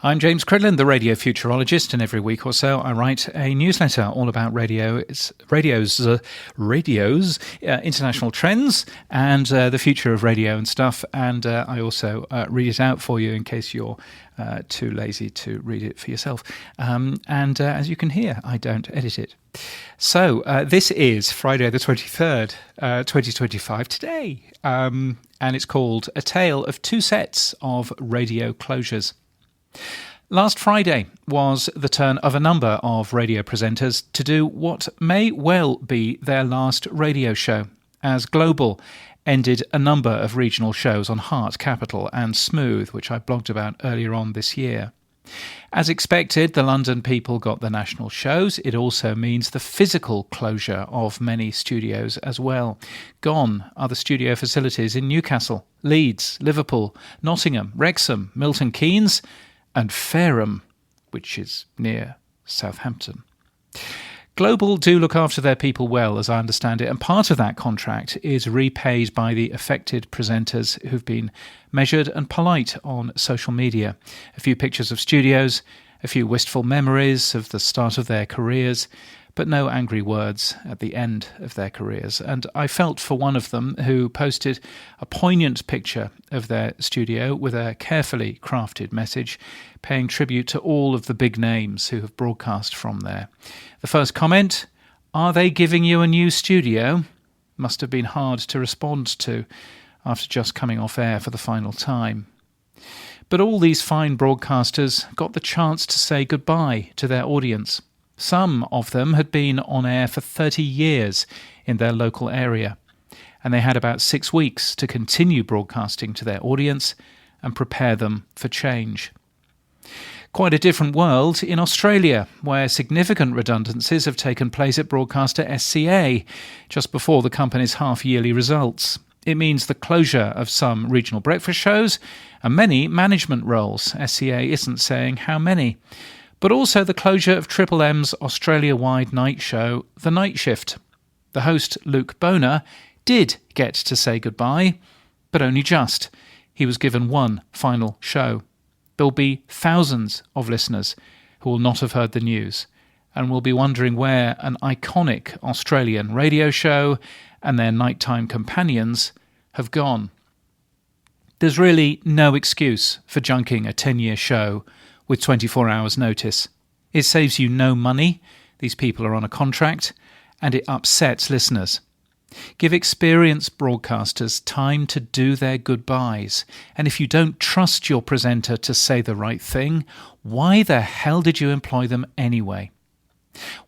I'm James Cridland, the radio futurologist, and every week or so I write a newsletter all about radio's international trends and the future of radio and stuff. And I also read it out for you in case you're too lazy to read it for yourself. And as you can hear, I don't edit it. So this is Friday the 23rd, 2025 today. And it's called A Tale of Two Sets of Radio Closures. Last Friday was the turn of a number of radio presenters to do what may well be their last radio show, as Global ended a number of regional shows on Heart, Capital and Smooth, which I blogged about earlier on this year. As expected, the London people got the national shows. It also means the physical closure of many studios as well. Gone are the studio facilities in Newcastle, Leeds, Liverpool, Nottingham, Wrexham, Milton Keynes and Fareham, which is near Southampton. Global do look after their people well, as I understand it, and part of that contract is repaid by the affected presenters who've been measured and polite on social media. A few pictures of studios, a few wistful memories of the start of their careers, but no angry words at the end of their careers. And I felt for one of them who posted a poignant picture of their studio with a carefully crafted message, paying tribute to all of the big names who have broadcast from there. The first comment, "Are they giving you a new studio?" must have been hard to respond to after just coming off air for the final time. But all these fine broadcasters got the chance to say goodbye to their audience. Some of them had been on air for 30 years in their local area, and they had about 6 weeks to continue broadcasting to their audience and prepare them for change. Quite a different world in Australia, where significant redundancies have taken place at broadcaster SCA just before the company's half-yearly results. It means the closure of some regional breakfast shows and many management roles. SCA isn't saying how many. But also the closure of Triple M's Australia-wide night show, The Night Shift. The host, Luke Boner, did get to say goodbye, but only just. He was given one final show. There'll be thousands of listeners who will not have heard the news and will be wondering where an iconic Australian radio show and their nighttime companions have gone. There's really no excuse for junking a 10-year show with 24 hours notice. It saves you no money, these people are on a contract, and it upsets listeners. Give experienced broadcasters time to do their goodbyes, and if you don't trust your presenter to say the right thing, why the hell did you employ them anyway?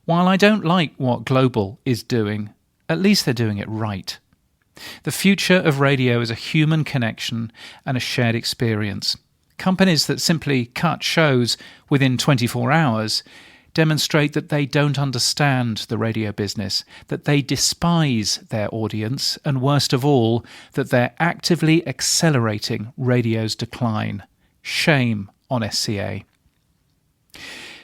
While I don't like what Global is doing, at least they're doing it right. The future of radio is a human connection and a shared experience. Companies that simply cut shows within 24 hours demonstrate that they don't understand the radio business, that they despise their audience, and worst of all, that they're actively accelerating radio's decline. Shame on SCA.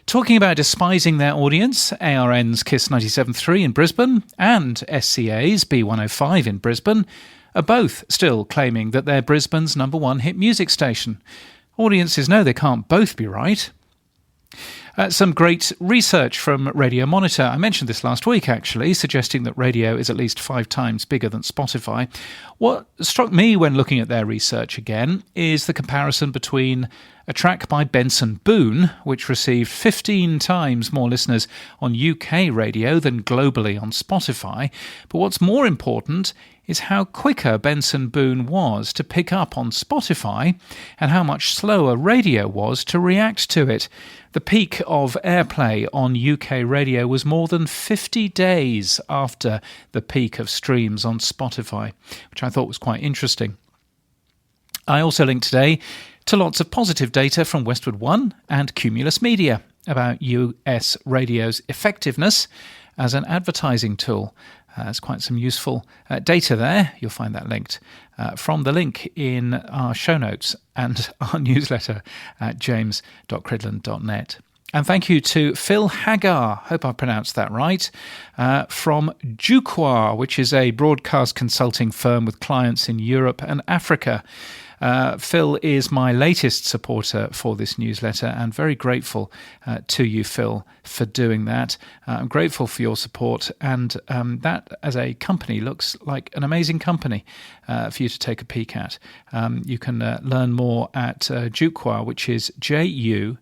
Talking about despising their audience, ARN's KISS 97.3 in Brisbane and SCA's B105 in Brisbane are both still claiming that they're Brisbane's number one hit music station. Audiences know they can't both be right. Some great research from Radio Monitor. I mentioned this last week, actually, suggesting that radio is at least 5 times bigger than Spotify. What struck me when looking at their research again is the comparison between a track by Benson Boone, which received 15 times more listeners on UK radio than globally on Spotify. But what's more important is how quicker Benson Boone was to pick up on Spotify and how much slower radio was to react to it. The peak of airplay on UK radio was more than 50 days after the peak of streams on Spotify, which I thought was quite interesting. I also linked today to lots of positive data from Westwood One and Cumulus Media about US radio's effectiveness as an advertising tool. There's quite some useful data there. You'll find that linked from the link in our show notes and our newsletter at james.cridland.net. And thank you to Phil Hagar, hope I pronounced that right, from Juqua, which is a broadcast consulting firm with clients in Europe and Africa. Phil is my latest supporter for this newsletter, and very grateful to you, Phil, for doing that. I'm grateful for your support, and that as a company looks like an amazing company for you to take a peek at. You can learn more at Jukwa, which is JUKWA.com.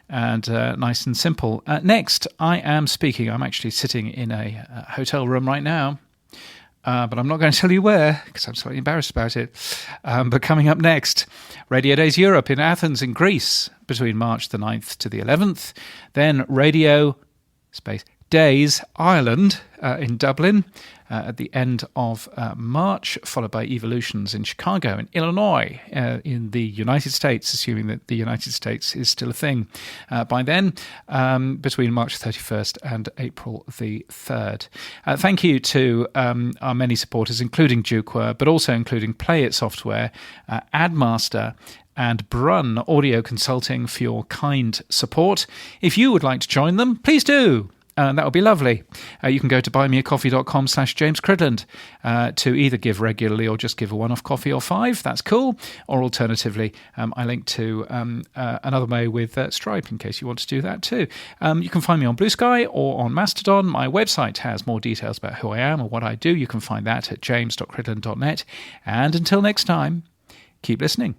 And nice and simple. Next, I am speaking. I'm actually sitting in a hotel room right now, but I'm not going to tell you where because I'm slightly embarrassed about it. But coming up next, Radio Days Europe in Athens in Greece between March the 9th to the 11th. Then Radio Days Ireland in Dublin at the end of March, followed by Evolutions in Chicago and Illinois in the United States, assuming that the United States is still a thing by then, between March 31st and April the 3rd. Thank you to our many supporters, including Jukwa, but also including Play It Software, Admaster, and Brunn Audio Consulting for your kind support. If you would like to join them, please do. That would be lovely. You can go to buymeacoffee.com/James Cridland to either give regularly or just give a one-off coffee or 5. That's cool. Or alternatively, I link to another way with Stripe in case you want to do that too. You can find me on Blue Sky or on Mastodon. My website has more details about who I am or what I do. You can find that at james.cridland.net. And until next time, keep listening.